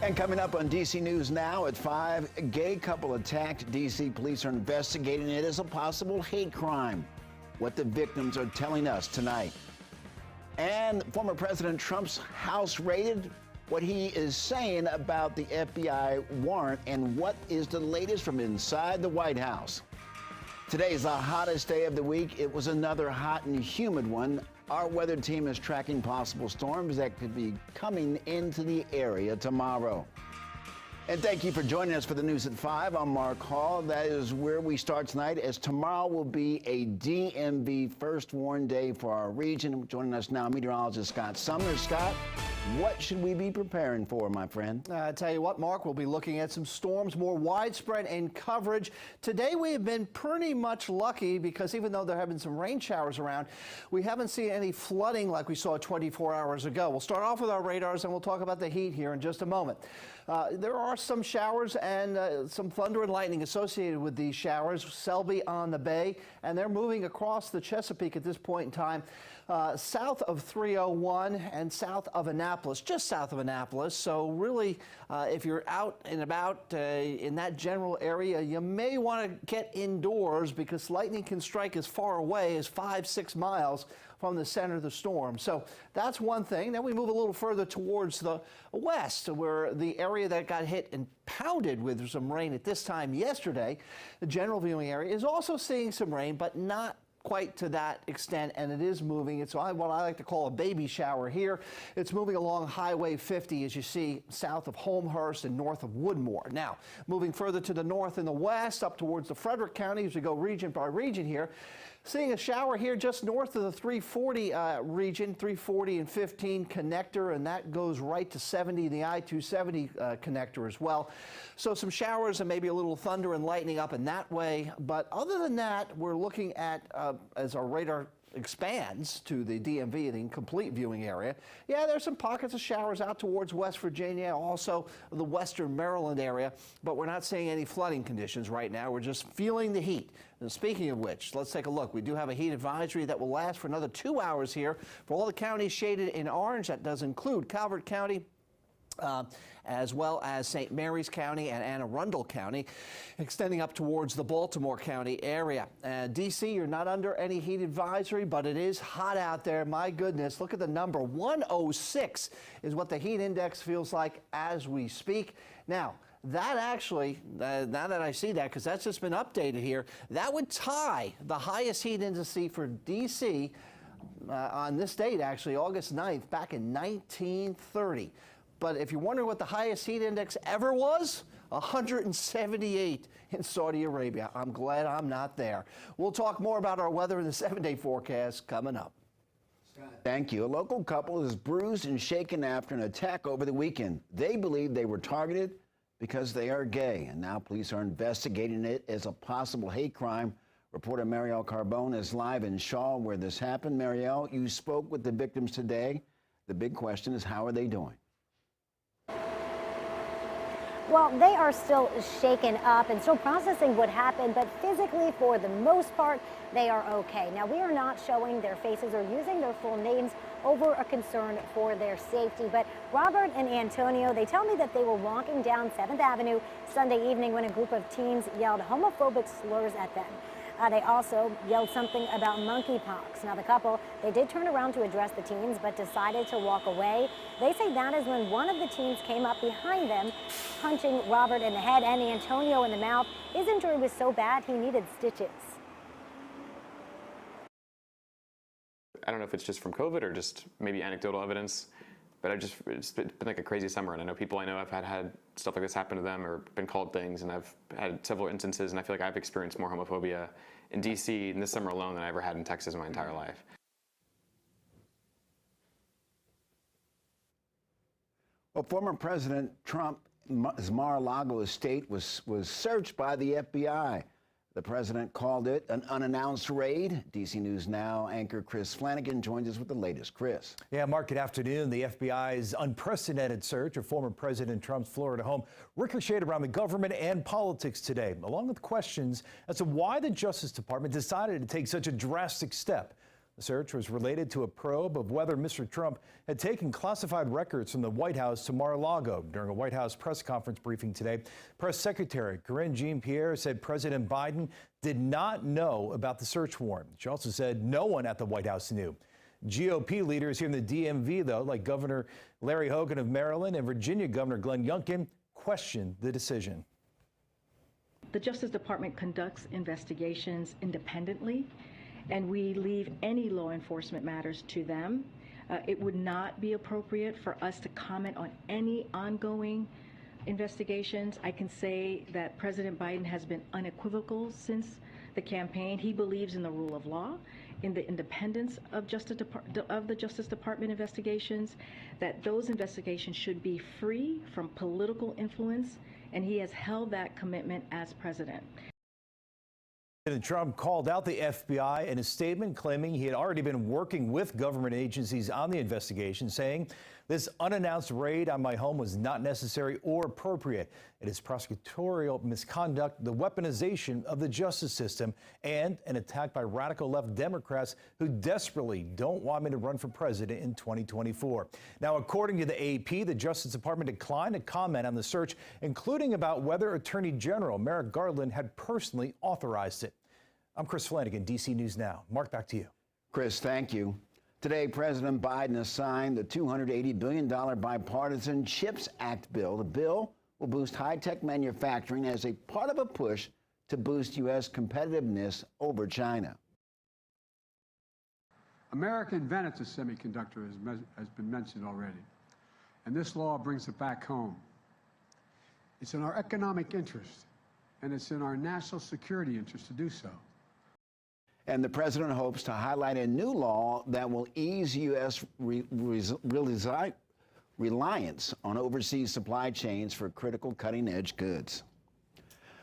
And coming up on DC News Now at 5, a gay couple attacked. DC police are investigating it as a possible hate crime. What the victims are telling us tonight. And former President Trump's house raided, what he is saying about the FBI warrant, and what is the latest from inside the White House. Today is the hottest day of the week. It was another hot and humid one. Our weather team is tracking possible storms that could be coming into the area tomorrow. And thank you for joining us for the News at 5. I'm Mark Hall. That is where we start tonight, as tomorrow will be a DMV first warn day for our region. Joining us now, meteorologist Scott Sumner. Scott, what should we be preparing for, my friend? I tell you what, Mark, we'll be looking at some storms more widespread in coverage. Today we have been pretty much lucky because even though there have been some rain showers around, we haven't seen any flooding like we saw 24 hours ago. We'll start off with our radars and we'll talk about the heat here in just a moment. There are some showers and some thunder and lightning associated with these showers. Selby on the Bay, and they're moving across the Chesapeake at this point in time, south of 301 and south of Annapolis, just south of Annapolis. So really, if you're out and about in that general area, you may want to get indoors because lightning can strike as far away as 5-6 miles from the center of the storm. So that's one thing. Then we move a little further towards the west, where the area that got hit and pounded with some rain at this time yesterday, the general viewing area, is also seeing some rain, but not quite to that extent, and it is moving. It's what I like to call a baby shower here. It's moving along Highway 50, as you see, south of Holmhurst and north of Woodmore. Now, moving further to the north and the west, up towards the Frederick County, as we go region by region here, seeing a shower here just north of the 340 region, 340 and 15 connector, and that goes right to 70, the I-270 connector as well. So some showers and maybe a little thunder and lightning up in that way. But other than that, we're looking at, as our radar expands to the DMV, the complete viewing area, yeah, there's some pockets of showers out towards West Virginia, also the western Maryland area, but we're not seeing any flooding conditions right now. We're just feeling the heat. And speaking of which, let's take a look. We do have a heat advisory that will last for another 2 hours here for all the counties shaded in orange. That does include Calvert County, as well as St. Mary's County and Anne Arundel County, extending up towards the Baltimore County area. D.C., you're not under any heat advisory, but it is hot out there. My goodness, look at the number. 106 is what the heat index feels like as we speak. Now, that actually, now that I see that, because that's just been updated here, that would tie the highest heat index for D.C. On this date, actually, August 9th, back in 1930. But if you're wondering what the highest heat index ever was, 178 in Saudi Arabia. I'm glad I'm not there. We'll talk more about our weather in the 7-day forecast coming up. Thank you. A local couple is bruised and shaken after an attack over the weekend. They believe they were targeted because they are gay, and now police are investigating it as a possible hate crime. Reporter Marielle Carbone is live in Shaw where this happened. Marielle, you spoke with the victims today. The big question is, how are they doing? Well, they are still shaken up and still processing what happened, but physically, for the most part, they are okay. Now, we are not showing their faces or using their full names over a concern for their safety. But Robert and Antonio, they tell me that they were walking down 7th Avenue Sunday evening when a group of teens yelled homophobic slurs at them. They also yelled something about monkeypox. Now, the couple, they did turn around to address the teens, but decided to walk away. They say that is when one of the teens came up behind them, punching Robert in the head and Antonio in the mouth. His injury was so bad, he needed stitches. I don't know if it's just from COVID or just maybe anecdotal evidence, but it's been like a crazy summer, and I know people I know have had stuff like this happen to them or been called things, and I've had several instances, and I feel like I've experienced more homophobia in D.C. in this summer alone than I ever had in Texas in my entire life. Well, former President Trump's Mar-a-Lago estate was searched by the FBI. The president called it an unannounced raid. DC News Now anchor Chris Flanagan joins us with the latest. Chris. Yeah, Mark, good afternoon. The FBI's unprecedented search of former President Trump's Florida home ricocheted around the government and politics today, along with questions as to why the Justice Department decided to take such a drastic step. The search was related to a probe of whether Mr. Trump had taken classified records from the White House to Mar-a-Lago. During a White House press conference briefing today, Press Secretary Karine Jean-Pierre said President Biden did not know about the search warrant. She also said no one at the White House knew. GOP leaders here in the DMV, though, like Governor Larry Hogan of Maryland and Virginia Governor Glenn Youngkin, questioned the decision. The Justice Department conducts investigations independently, and we leave any law enforcement matters to them. It would not be appropriate for us to comment on any ongoing investigations. I can say that President Biden has been unequivocal since the campaign. He believes in the rule of law, in the independence of the Justice Department investigations, that those investigations should be free from political influence, and he has held that commitment as president. President Trump called out the FBI in a statement claiming he had already been working with government agencies on the investigation, saying this unannounced raid on my home was not necessary or appropriate. It is prosecutorial misconduct, the weaponization of the justice system, and an attack by radical left Democrats who desperately don't want me to run for president in 2024. Now, according to the AP, the Justice Department declined to comment on the search, including about whether Attorney General Merrick Garland had personally authorized it. I'm Chris Flanagan, DC News Now. Mark, back to you. Chris, thank you. Today, President Biden has signed the $280 billion bipartisan CHIPS Act bill. The bill will boost high-tech manufacturing as a part of a push to boost U.S. competitiveness over China. America invented the semiconductor, has been mentioned already, and this law brings it back home. It's in our economic interest, and it's in our national security interest to do so. And the president hopes to highlight a new law that will ease U.S. reliance on overseas supply chains for critical cutting-edge goods.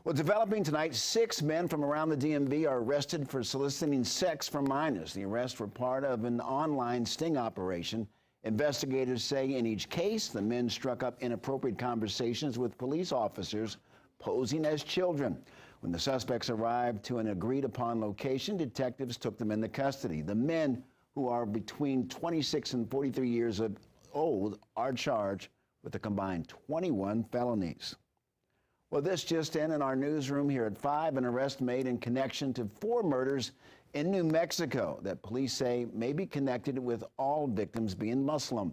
Well, developing tonight, 6 men from around the DMV are arrested for soliciting sex from minors. The arrests were part of an online sting operation. Investigators say in each case, the men struck up inappropriate conversations with police officers posing as children. When the suspects arrived to an agreed-upon location, detectives took them into custody. The men, who are between 26 and 43 years old, are charged with a combined 21 felonies. Well, this just in our newsroom here at 5, an arrest made in connection to 4 murders in New Mexico that police say may be connected with all victims being Muslim.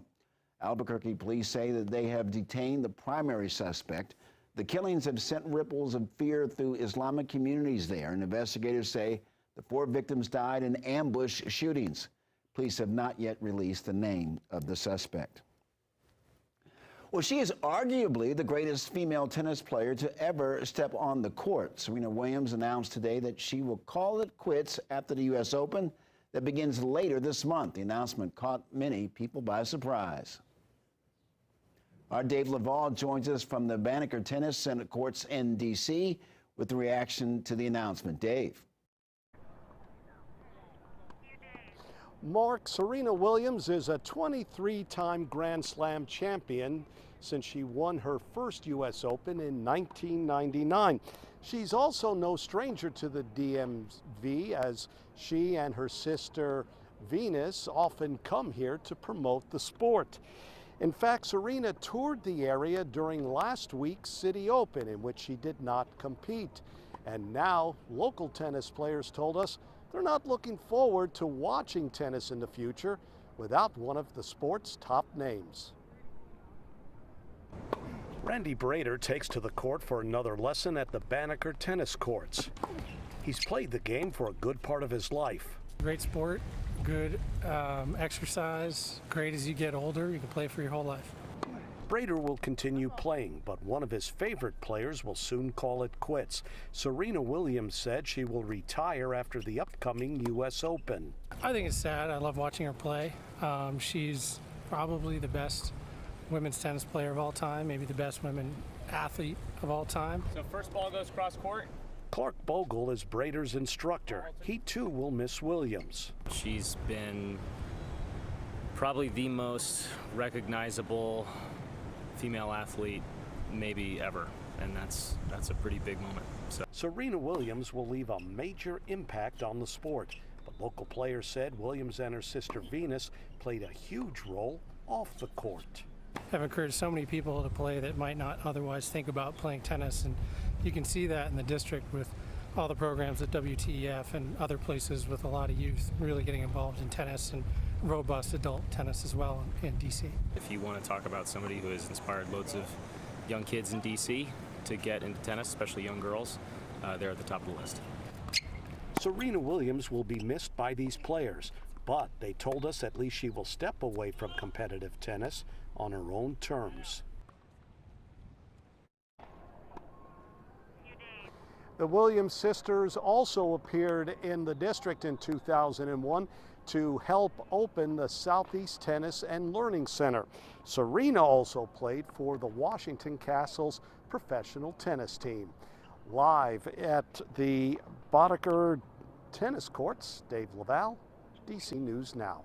Albuquerque police say that they have detained the primary suspect. The killings have sent ripples of fear through Islamic communities there, and investigators say the 4 victims died in ambush shootings. Police have not yet released the name of the suspect. Well, she is arguably the greatest female tennis player to ever step on the court. Serena Williams announced today that she will call it quits after the U.S. Open that begins later this month. The announcement caught many people by surprise. Our Dave Laval joins us from the Banneker Tennis Center courts in D.C. with the reaction to the announcement. Dave. Mark, Serena Williams is a 23-time Grand Slam champion since she won her first U.S. Open in 1999. She's also no stranger to the DMV, as she and her sister Venus often come here to promote the sport. In fact, Serena toured the area during last week's City Open, in which she did not compete. And now, local tennis players told us they're not looking forward to watching tennis in the future without one of the sport's top names. Randy Brader takes to the court for another lesson at the Banneker tennis courts. He's played the game for a good part of his life. Great sport, good exercise, great as you get older. You can play for your whole life. Brader will continue playing, but one of his favorite players will soon call it quits. Serena Williams said she will retire after the upcoming U.S. Open. I think it's sad. I love watching her play. She's probably the best women's tennis player of all time, maybe the best women athlete of all time. So first ball goes cross court. Clark Bogle is Brader's instructor. He too will miss Williams. She's been probably the most recognizable female athlete maybe ever, and that's a pretty big moment. So Serena Williams will leave a major impact on the sport. But local players said Williams and her sister Venus played a huge role off the court. Have encouraged so many people to play that might not otherwise think about playing tennis, and you can see that in the district with all the programs at WTEF and other places with a lot of youth really getting involved in tennis and robust adult tennis as well in DC. If you want to talk about somebody who has inspired loads of young kids in DC to get into tennis, especially young girls, they're at the top of the list. Serena Williams will be missed by these players, but they told us at least she will step away from competitive tennis on her own terms. The Williams sisters also appeared in the district in 2001 to help open the Southeast Tennis and Learning Center. Serena also played for the Washington Castles professional tennis team. Live at the Boddicker tennis courts, Dave Laval, DC News Now.